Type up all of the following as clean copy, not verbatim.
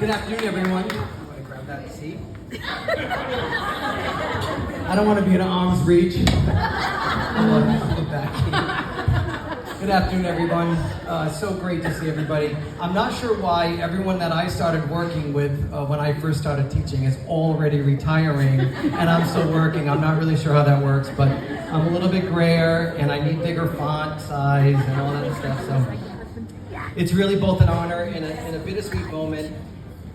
Good afternoon, everyone. You want to grab that seat? I don't want to be at arm's reach. I'm back. Good afternoon, everyone. So great to see everybody. I'm not sure why everyone that I started working with when I first started teaching is already retiring, and I'm still working. I'm not really sure how that works, but I'm a little bit grayer, and I need bigger font size and all that stuff. So it's really both an honor and a bittersweet moment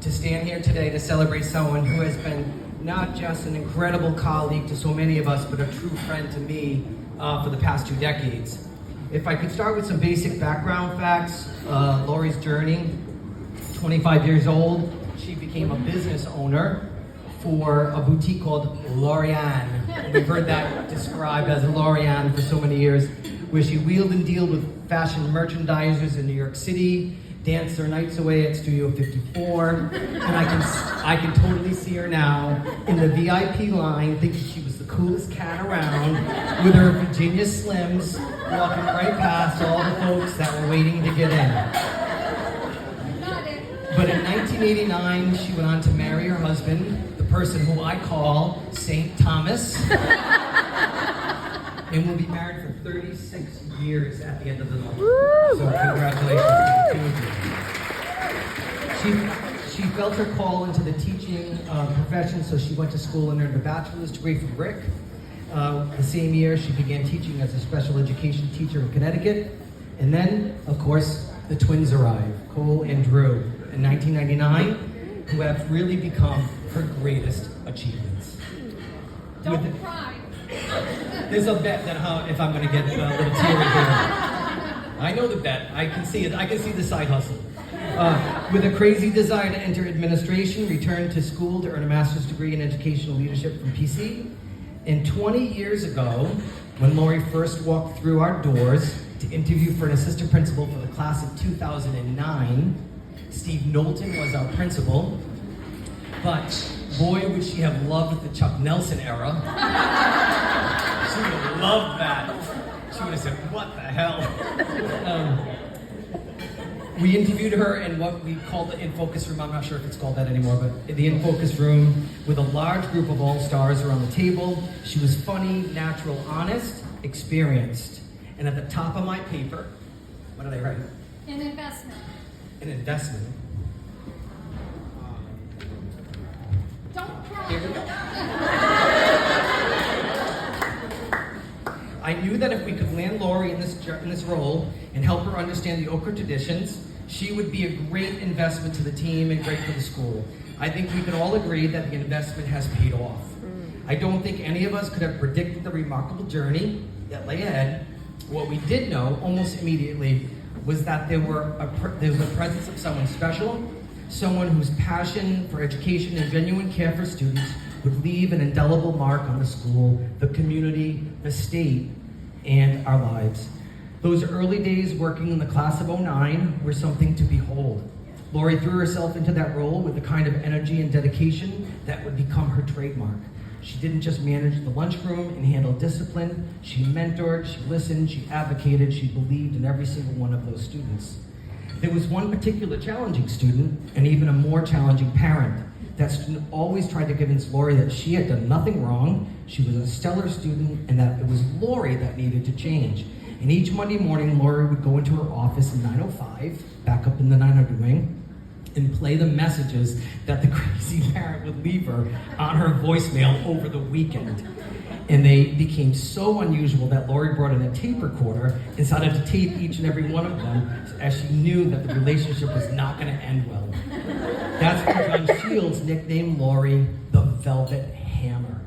to stand here today to celebrate someone who has been not just an incredible colleague to so many of us, but a true friend to me for the past 2 decades. If I could start with some basic background facts, Lori's journey, 25 years old, she became a business owner for a boutique called Lorianne. We've heard that described as Lorianne for so many years, where she wheeled and dealed with fashion merchandisers in New York City, danced her nights away at Studio 54, and I can totally see her now in the VIP line thinking she was the coolest cat around with her Virginia Slims walking right past all the folks that were waiting to get in. But in 1989, she went on to marry her husband, the person who I call St. Thomas, and will be married for 36 years at the end of the month. So congratulations to the two of you. She felt her call into the teaching profession, so she went to school and earned a bachelor's degree from Rick. The same year, she began teaching as a special education teacher in Connecticut. And then, of course, the twins arrived, Cole and Drew, in 1999, who have really become her greatest achievements. Don't cry. There's a bet that if I'm going to get a little teary here. I know the bet. I can see it. I can see the side hustle. With a crazy desire to enter administration, returned to school to earn a master's degree in educational leadership from PC. And 20 years ago, when Lori first walked through our doors to interview for an assistant principal for the class of 2009, Steve Knowlton was our principal. But boy, would she have loved the Chuck Nelson era. She would have loved that. She would have said, what the hell? We interviewed her in what we called the In Focus room. I'm not sure if it's called that anymore, but in the In Focus room with a large group of all-stars around the table. She was funny, natural, honest, experienced. And at the top of my paper, what did I write? An investment. An investment. Don't cry. Here we go. I knew that if we could land Lori in this role and help her understand the Okra traditions, she would be a great investment to the team and great for the school. I think we can all agree that the investment has paid off. I don't think any of us could have predicted the remarkable journey that lay ahead. What we did know almost immediately was that there was a presence of someone special, someone whose passion for education and genuine care for students would leave an indelible mark on the school, the community, the state, and our lives. Those early days working in the class of '09 were something to behold. Lori threw herself into that role with the kind of energy and dedication that would become her trademark. She didn't just manage the lunchroom and handle discipline. She mentored, she listened, she advocated, she believed in every single one of those students. There was one particular challenging student, and even a more challenging parent. That student always tried to convince Lori that she had done nothing wrong, she was a stellar student, and that it was Lori that needed to change. And each Monday morning, Lori would go into her office in 905, back up in the 900 wing, and play the messages that the crazy parent would leave her on her voicemail over the weekend. And they became so unusual that Lori brought in a tape recorder and started to tape each and every one of them as she knew that the relationship was not going to end well. That's when John Shields nicknamed Lori the Velvet Hammer.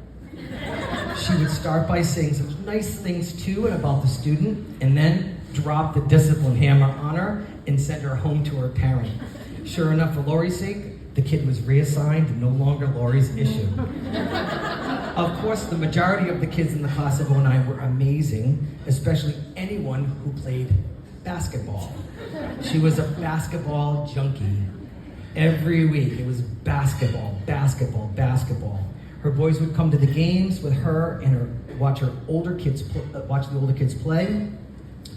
She would start by saying some nice things to and about the student, and then drop the discipline hammer on her and send her home to her parent. Sure enough, for Lori's sake, the kid was reassigned and no longer Lori's issue. Of course, the majority of the kids in the class of '09 were amazing, especially anyone who played basketball. She was a basketball junkie. Every week, it was basketball, basketball, basketball. Her boys would come to the games with her and watch the older kids play.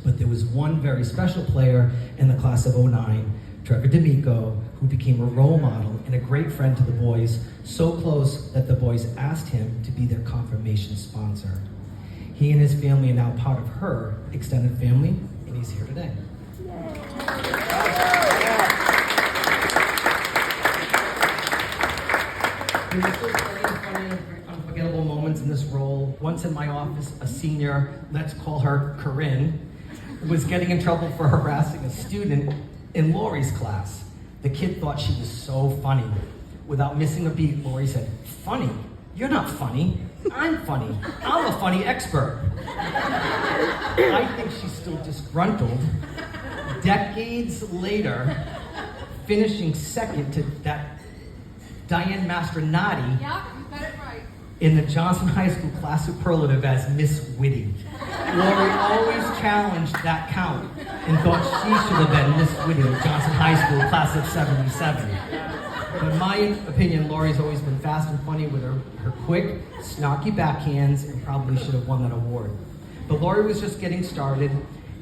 But there was one very special player in the class of '09, Trevor D'Amico, who became a role model and a great friend to the boys, so close that the boys asked him to be their confirmation sponsor. He and his family are now part of her extended family, and he's here today. There were so many funny, unforgettable moments in this role. Once in my office, a senior, let's call her Corinne, was getting in trouble for harassing a student in Lori's class. The kid thought she was so funny. Without missing a beat, Lori said, "Funny? You're not funny. I'm funny. I'm a funny expert." I think she's still disgruntled. Decades later, finishing second to that Diane Mastronati Yep, you got it right. in the Johnson High School class superlative as Miss Witty. Lori always challenged that count and thought she should have been Miss Witty at Johnson High School class of 77. But in my opinion, Lori's always been fast and funny with her quick, snarky backhands and probably should have won that award. But Lori was just getting started.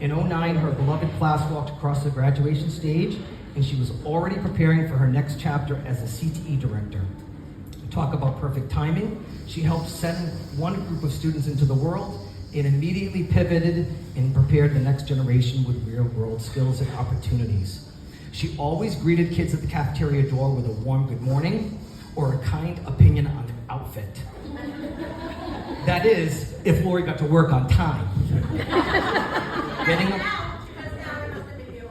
In 2009, her beloved class walked across the graduation stage and she was already preparing for her next chapter as a CTE director. Talk about perfect timing. She helped send one group of students into the world and immediately pivoted and prepared the next generation with real-world skills and opportunities. She always greeted kids at the cafeteria door with a warm good morning or a kind opinion on their outfit. That is, if Lori got to work on time. Getting up,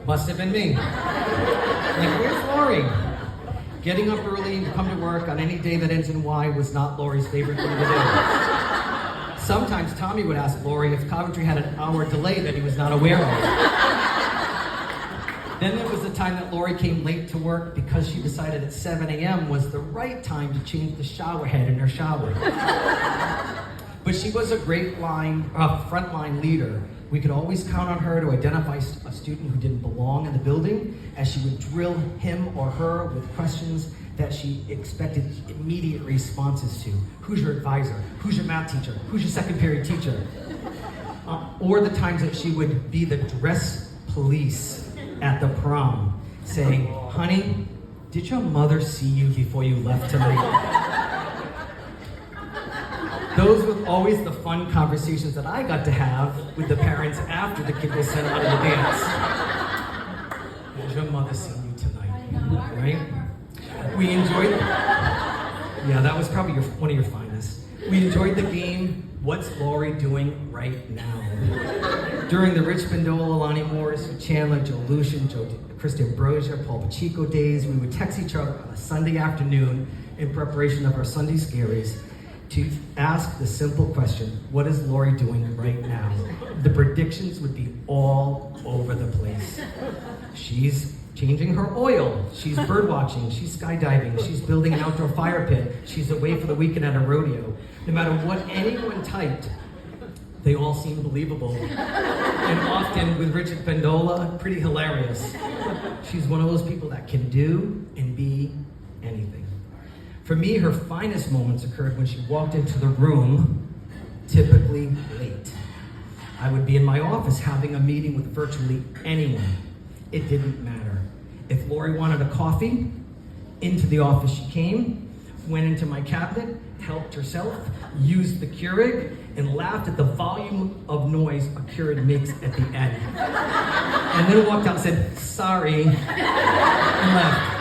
must have been me. Like, where's Lori? Getting up early to come to work on any day that ends in Y was not Lori's favorite thing to do. Sometimes Tommy would ask Lori if Coventry had an hour delay that he was not aware of. Then there was the time that Lori came late to work because she decided at 7 a.m. was the right time to change the shower head in her shower. But she was a great frontline leader. We could always count on her to identify a student who didn't belong in the building, as she would drill him or her with questions that she expected immediate responses to. Who's your advisor? Who's your math teacher? Who's your second period teacher? Or the times that she would be the dress police at the prom, saying, "Honey, did your mother see you before you left tonight?" Those were always the fun conversations that I got to have with the parents after the kid was sent out of the dance. Did your mother see you tonight? Right? We enjoyed it. Yeah, that was probably one of your finest. We enjoyed the game, What's Lori Doing Right Now? During the Rich Pindola, Lonnie Morris, Chandler, Joe Lucian, Chris D'Ambrosia, Paul Pacheco days, we would text each other on a Sunday afternoon in preparation of our Sunday Scaries to ask the simple question, what is Lori doing right now? The predictions would be all over the place. She's changing her oil, she's bird watching, she's skydiving, she's building an outdoor fire pit, she's away for the weekend at a rodeo. No matter what anyone typed, they all seemed believable. And often with Richard Pendola, pretty hilarious. She's one of those people that can do and be anything. For me, her finest moments occurred when she walked into the room, typically late. I would be in my office having a meeting with virtually anyone. It didn't matter. If Lori wanted a coffee, into the office she came, went into my cabinet, helped herself, used the Keurig, and laughed at the volume of noise a Keurig makes at the end. And then walked out and said, "Sorry," and left.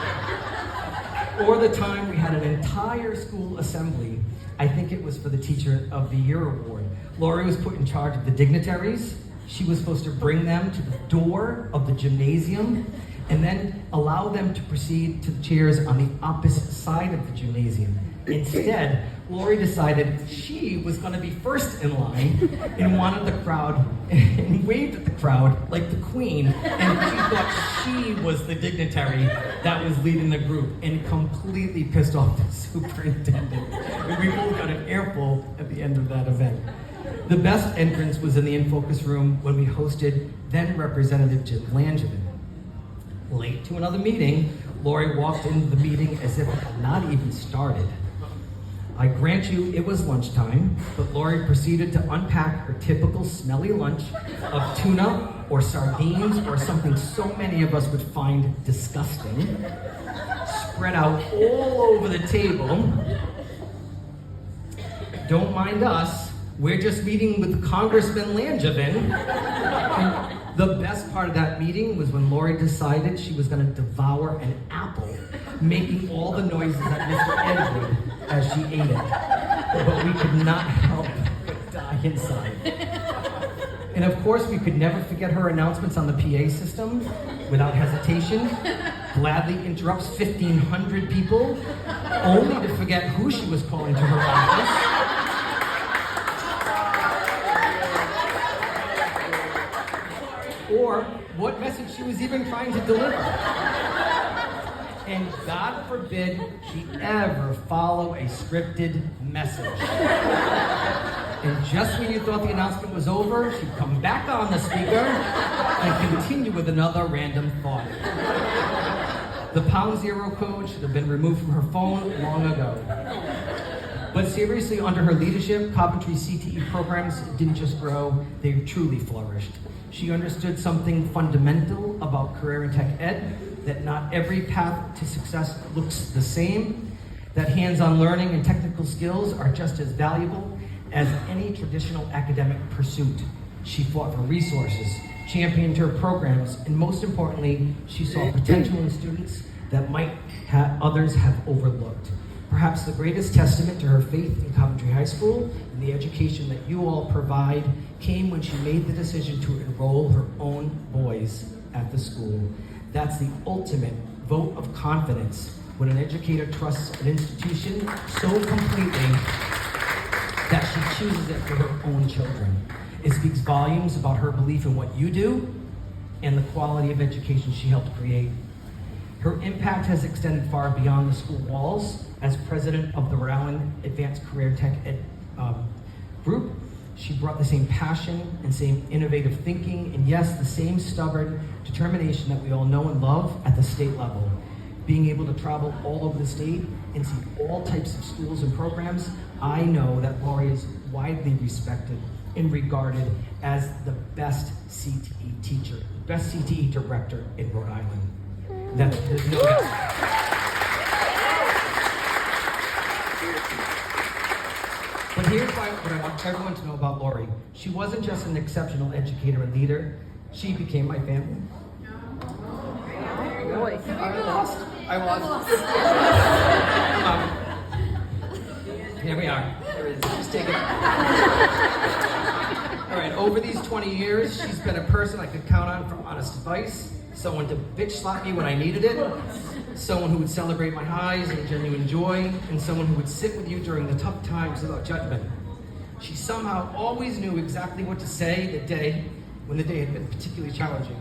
Or the time we had an entire school assembly, I think it was for the Teacher of the Year award. Lori was put in charge of the dignitaries. She was supposed to bring them to the door of the gymnasium and then allow them to proceed to the chairs on the opposite side of the gymnasium. Instead, Lori decided she was going to be first in line and wanted the crowd and waved at the crowd like the queen, and she thought she was the dignitary that was leading the group and completely pissed off the superintendent. And we both got an earful at the end of that event. The best entrance was in the In Focus room when we hosted then Representative Jim Langevin. Late to another meeting, Lori walked into the meeting as if it had not even started. I grant you it was lunchtime, but Lori proceeded to unpack her typical smelly lunch of tuna, or sardines or something so many of us would find disgusting, spread out all over the table. Don't mind us, we're just meeting with Congressman Langevin. And the best part of that meeting was when Lori decided she was going to devour an apple, making all the noises that Mr. Ed would as she ate it. But we could not help but die inside. And of course, we could never forget her announcements on the PA system. Without hesitation, gladly interrupts 1,500 people, only to forget who she was calling to her office. Or what message she was even trying to deliver. And God forbid she ever follow a scripted message. And just when you thought the announcement was over, she'd come back on the speaker and continue with another random thought. The #0 code should have been removed from her phone long ago. But seriously, under her leadership, Coventry CTE programs didn't just grow, they truly flourished. She understood something fundamental about career and tech ed, that not every path to success looks the same, that hands-on learning and technical skills are just as valuable as any traditional academic pursuit. She fought for resources, championed her programs, and most importantly, she saw potential in students that might others have overlooked. Perhaps the greatest testament to her faith in Coventry High School and the education that you all provide came when she made the decision to enroll her own boys at the school. That's the ultimate vote of confidence when an educator trusts an institution so completely that she chooses it for her own children. It speaks volumes about her belief in what you do and the quality of education she helped create. Her impact has extended far beyond the school walls. As president of the Rhode Island Advanced Career Tech Ed group, she brought the same passion and same innovative thinking, and yes, the same stubborn determination that we all know and love at the state level. Being able to travel all over the state and see all types of schools and programs, I know that Lori is widely respected and regarded as the best CTE teacher, best CTE director in Rhode Island. There's no doubt. But here's what I want everyone to know about Lori. She wasn't just an exceptional educator and leader, she became my family. I lost. Here we are. There it is. Just take it. All right, over these 20 years, she's been a person I could count on for honest advice, someone to bitch slap me when I needed it, someone who would celebrate my highs and genuine joy, and someone who would sit with you during the tough times without judgment. She somehow always knew exactly what to say the day when the day had been particularly challenging.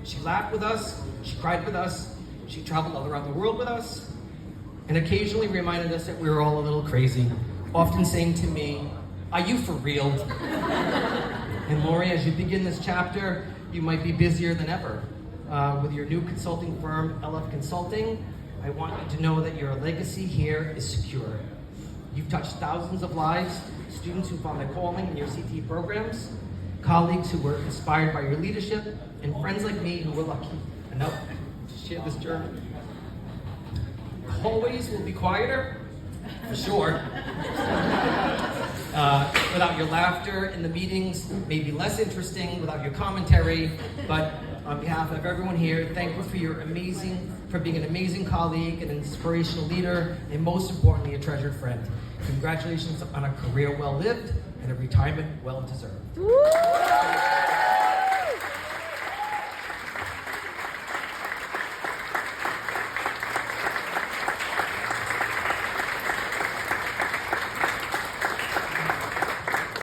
She laughed with us, she cried with us, she traveled all around the world with us, and occasionally reminded us that we were all a little crazy, often saying to me, "Are you for real?" And Lori, as you begin this chapter, you might be busier than ever. With your new consulting firm, LF Consulting, I want you to know that your legacy here is secure. You've touched thousands of lives, students who found their calling in your CTE programs, colleagues who were inspired by your leadership, and friends like me who were lucky enough to share this journey. The hallways will be quieter, for sure. Without your laughter, and the meetings may be less interesting without your commentary, but on behalf of everyone here, thank you for being an amazing colleague, an inspirational leader, and most importantly, a treasured friend. Congratulations on a career well lived and a retirement well deserved.